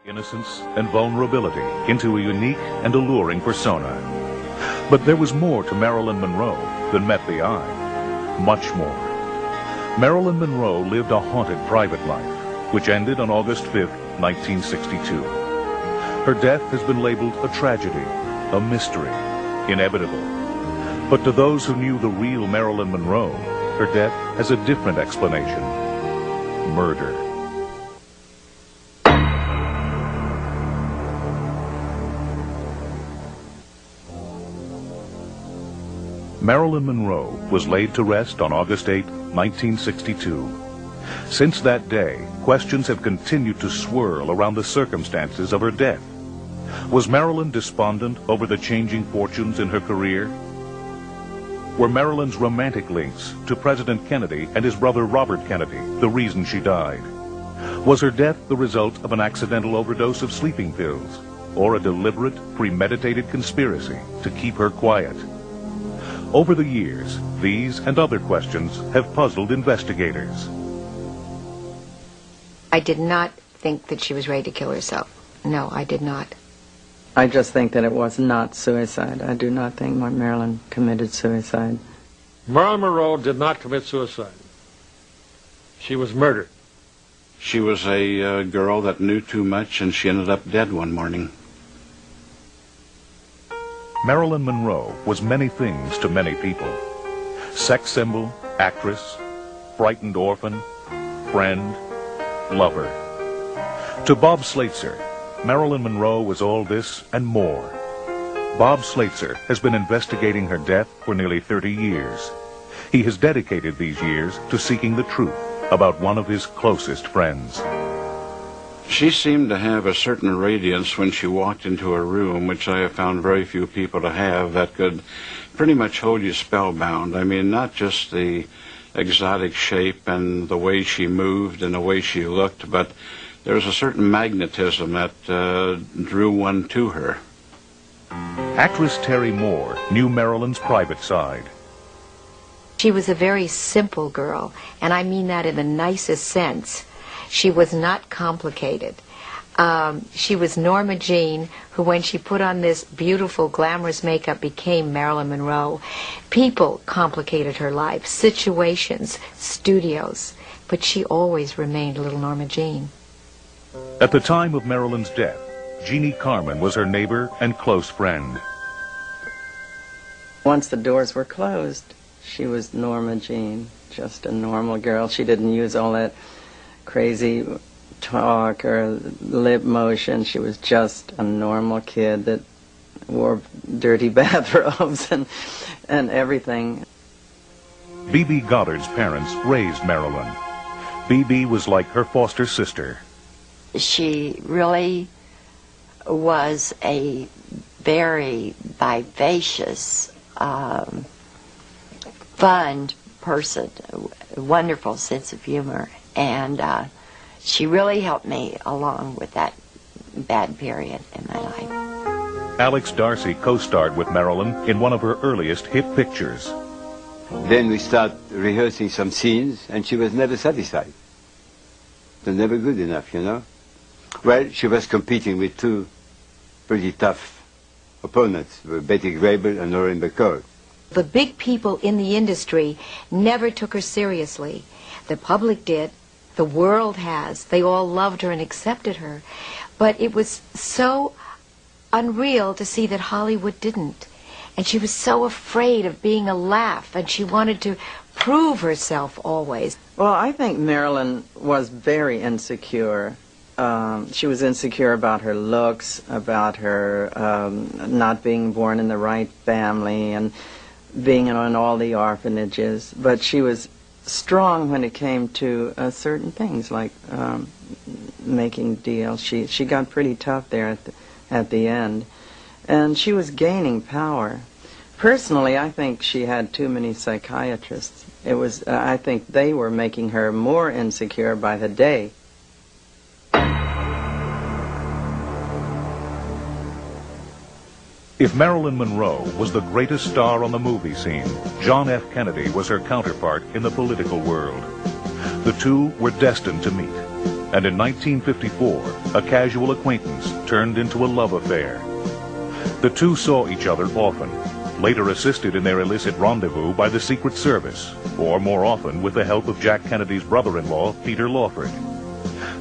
innocence and vulnerability into a unique and alluring persona. But there was more to Marilyn Monroe than met the eye. Much more. Marilyn Monroe lived a haunted private life, which ended on August 5, 1962. Her death has been labeled a tragedy, a mystery, inevitable. But to those who knew the real Marilyn Monroe, her death has a different explanation. Murder. Marilyn Monroe was laid to rest on August 8, 1962. Since that day, questions have continued to swirl around the circumstances of her death. Was Marilyn despondent over the changing fortunes in her career? Were Marilyn's romantic links to President Kennedy and his brother Robert Kennedy the reason she died? Was her death the result of an accidental overdose of sleeping pills, or a deliberate, premeditated conspiracy to keep her quiet? Over the years, these and other questions have puzzled investigators. I did not think that she was ready to kill herself. No, I did not. I just think that it was not suicide. I do not think Marilyn committed suicide. Marilyn Monroe did not commit suicide. She was murdered. She was a girl that knew too much, and she ended up dead one morning. Marilyn Monroe was many things to many people. Sex symbol, actress, frightened orphan, friend, lover. To Bob Slater, Marilyn Monroe was all this and more. Bob Slater has been investigating her death for nearly 30 years. He has dedicated these years to seeking the truth about one of his closest friends. She seemed to have a certain radiance when she walked into a room, which I have found very few people to have, that could pretty much hold you spellbound. I mean, not just the exotic shape and the way she moved and the way she looked, but there was a certain magnetism that drew one to her. Actress Terry Moore knew Marilyn's private side. She was a very simple girl, and I mean that in the nicest sense. She was not complicated. She was Norma Jean, who when she put on this beautiful, glamorous makeup became Marilyn Monroe. People complicated her life, situations, studios, but she always remained little Norma Jean. At the time of Marilyn's death, Jeannie Carmen was her neighbor and close friend. Once the doors were closed, she was Norma Jean, just a normal girl. She didn't use all that crazy talk or lip motion. She was just a normal kid that wore dirty bathrobes and everything. B.B. Goddard's parents raised Marilyn. B.B. was like her foster sister. She really was a very vivacious, fun person, a wonderful sense of humor. And she really helped me along with that bad period in my life. Alex Darcy co-starred with Marilyn in one of her earliest hit pictures. Then we start rehearsing some scenes, and she was never satisfied. It was never good enough, you know. Well, she was competing with two pretty tough opponents, Betty Grable and Lauren Bacall. The big people in the industry never took her seriously. The public did. The world has. They all loved her and accepted her. But it was so unreal to see that Hollywood didn't. And she was so afraid of being a laugh, and she wanted to prove herself always. Well, I think Marilyn was very insecure. She was insecure about her looks, about her not being born in the right family, and being in all the orphanages. But she was strong when it came to certain things, like making deals. She got pretty tough there at the end. And she was gaining power. Personally, I think she had too many psychiatrists. I think they were making her more insecure by the day. If Marilyn Monroe was the greatest star on the movie scene, John F. Kennedy was her counterpart in the political world. The two were destined to meet, and in 1954, a casual acquaintance turned into a love affair. The two saw each other often, later assisted in their illicit rendezvous by the Secret Service, or more often with the help of Jack Kennedy's brother-in-law, Peter Lawford.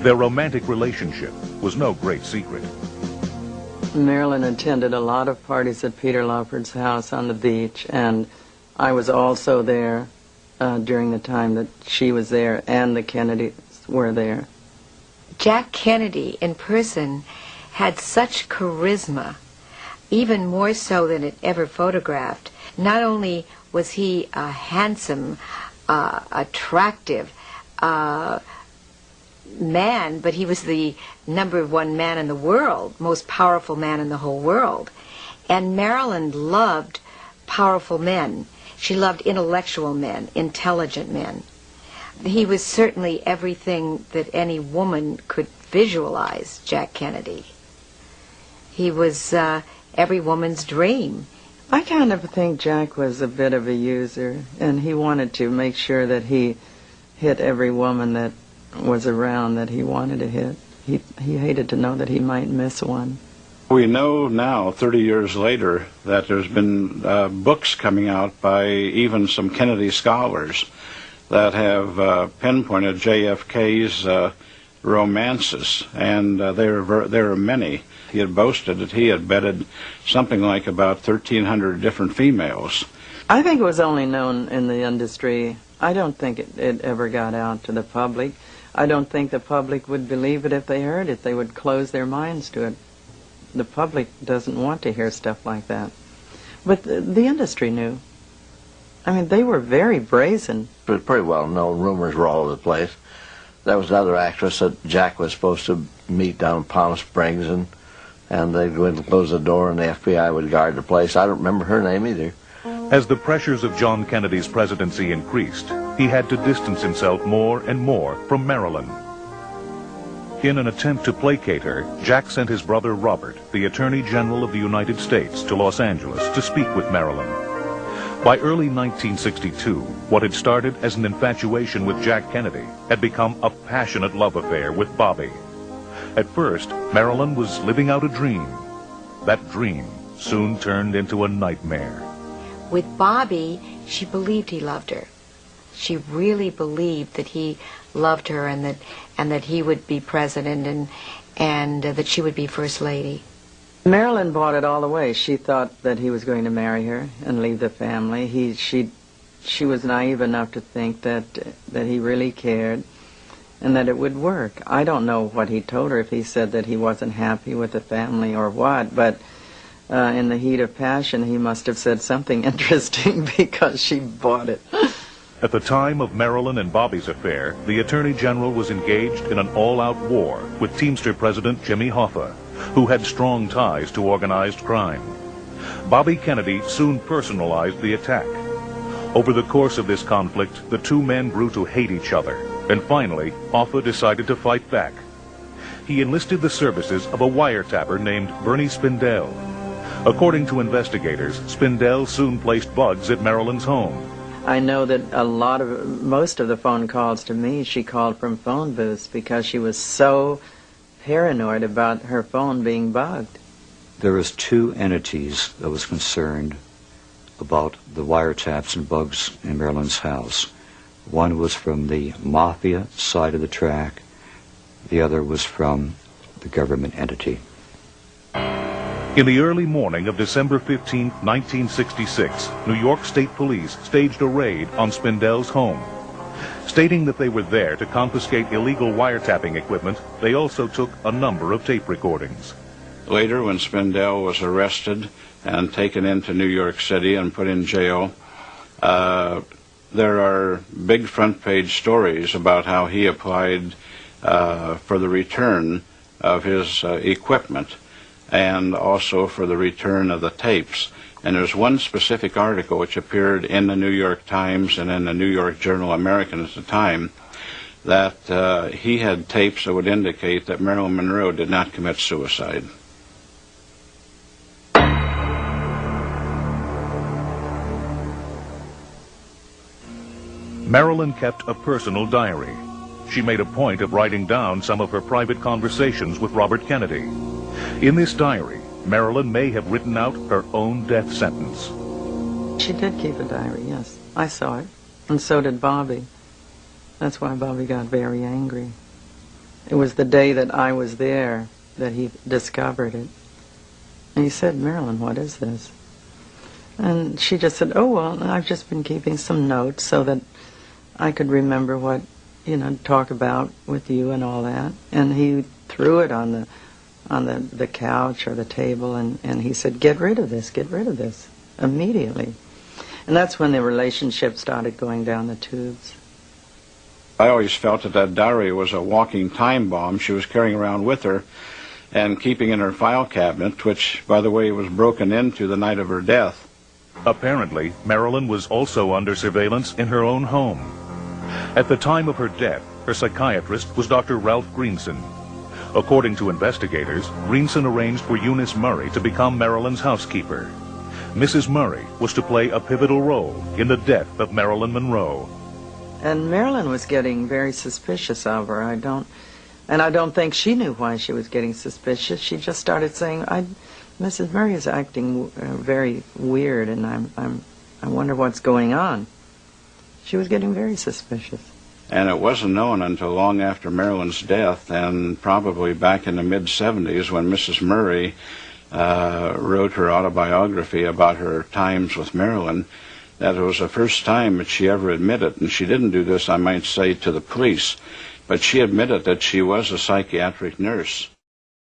Their romantic relationship was no great secret. Marilyn attended a lot of parties at Peter Lawford's house on the beach, and I was also there during the time that she was there and the Kennedys were there. Jack Kennedy in person had such charisma, even more so than it ever photographed. Not only was he a handsome, attractive man, but he was the #1 man in the world, most powerful man in the whole world. And Marilyn loved powerful men. She loved intellectual men, intelligent men. He was certainly everything that any woman could visualize, Jack Kennedy. He was every woman's dream. I kind of think Jack was a bit of a user, and he wanted to make sure that he hit every woman that was around that he wanted to hit. He hated to know that he might miss one. We know now, 30 years later, that there's been books coming out by even some Kennedy scholars that have pinpointed JFK's romances, and there are many. He had boasted that he had bedded something like about 1,300 different females. I think it was only known in the industry. I don't think it ever got out to the public. I don't think the public would believe it if they heard it. They would close their minds to it. The public doesn't want to hear stuff like that. But the industry knew. I mean, they were very brazen. It was pretty well known. Rumors were all over the place. There was another actress that Jack was supposed to meet down in Palm Springs, and they'd go in and close the door, and the FBI would guard the place. I don't remember her name either. As the pressures of John Kennedy's presidency increased, he had to distance himself more and more from Marilyn. In an attempt to placate her, Jack sent his brother Robert, the Attorney General of the United States, to Los Angeles to speak with Marilyn. By early 1962, what had started as an infatuation with Jack Kennedy had become a passionate love affair with Bobby. At first, Marilyn was living out a dream. That dream soon turned into a nightmare. With Bobby, she believed he loved her. She really believed that he loved her and that he would be president and that she would be first lady. Marilyn bought it all away. She thought that he was going to marry her and leave the family. She was naive enough to think that he really cared and that it would work. I don't know what he told her, if he said that he wasn't happy with the family or what, but in the heat of passion he must have said something interesting because she bought it. At the time of Marilyn and Bobby's affair, the Attorney General was engaged in an all-out war with Teamster President Jimmy Hoffa, who had strong ties to organized crime. Bobby Kennedy soon personalized the attack. Over the course of this conflict, the two men grew to hate each other, and finally, Hoffa decided to fight back. He enlisted the services of a wiretapper named Bernie Spindell. According to investigators, Spindell soon placed bugs at Marilyn's home. I know that most of the phone calls to me, she called from phone booths because she was so paranoid about her phone being bugged. There was two entities that was concerned about the wiretaps and bugs in Marilyn's house. One was from the mafia side of the track. The other was from the government entity. In the early morning of December 15, 1966, New York State Police staged a raid on Spindell's home. Stating that they were there to confiscate illegal wiretapping equipment, they also took a number of tape recordings. Later, when Spindell was arrested and taken into New York City and put in jail, there are big front-page stories about how he applied for the return of his equipment and also for the return of the tapes. And there's one specific article which appeared in the New York Times and in the New York Journal-American at the time that he had tapes that would indicate that Marilyn Monroe did not commit suicide. Marilyn kept a personal diary. she made a point of writing down some of her private conversations with Robert Kennedy. In this diary, Marilyn may have written out her own death sentence. She did keep a diary, yes. I saw it. And so did Bobby. That's why Bobby got very angry. It was the day that I was there that he discovered it. And he said, "Marilyn, what is this?" And she just said, "Oh, well, I've just been keeping some notes so that I could remember what, talk about with you and all that." And he threw it on the couch or the table, and he said, get rid of this, immediately. And that's when the relationship started going down the tubes. I always felt that diary was a walking time bomb she was carrying around with her and keeping in her file cabinet, which, by the way, was broken into the night of her death. Apparently, Marilyn was also under surveillance in her own home. At the time of her death, her psychiatrist was Dr. Ralph Greenson. According to investigators, Greenson arranged for Eunice Murray to become Marilyn's housekeeper. Mrs. Murray was to play a pivotal role in the death of Marilyn Monroe. And Marilyn was getting very suspicious of her. I don't think she knew why she was getting suspicious. She just started saying, Mrs. Murray is acting very weird, and I wonder what's going on. She was getting very suspicious. And it wasn't known until long after Marilyn's death, and probably back in the mid-'70s when Mrs. Murray wrote her autobiography about her times with Marilyn, that it was the first time that she ever admitted, and she didn't do this, I might say, to the police, but she admitted that she was a psychiatric nurse.